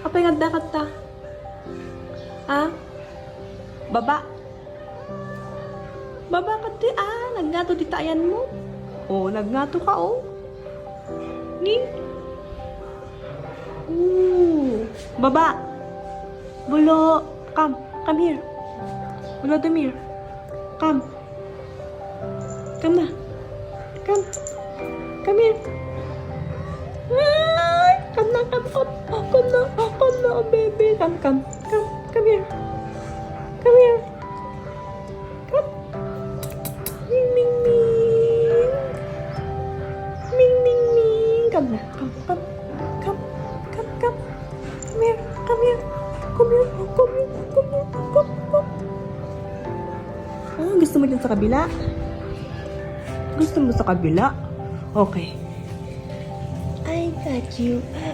Apay nga kata? Ah? Baba? Baba ka di nagnato di tayan mo. Oh, nagnato ka oh. Ni? Baba. Bulo, come here. Bulo, come here. Come na. Come here. Ay, come na, oh baby. Come here. Come here. Come. Ming, ming, ming. Ming, ming, ming. Come na, come. Come here. Gusto mo dyan sa kabila? Gusto mo sa kabila? Okay. I got you.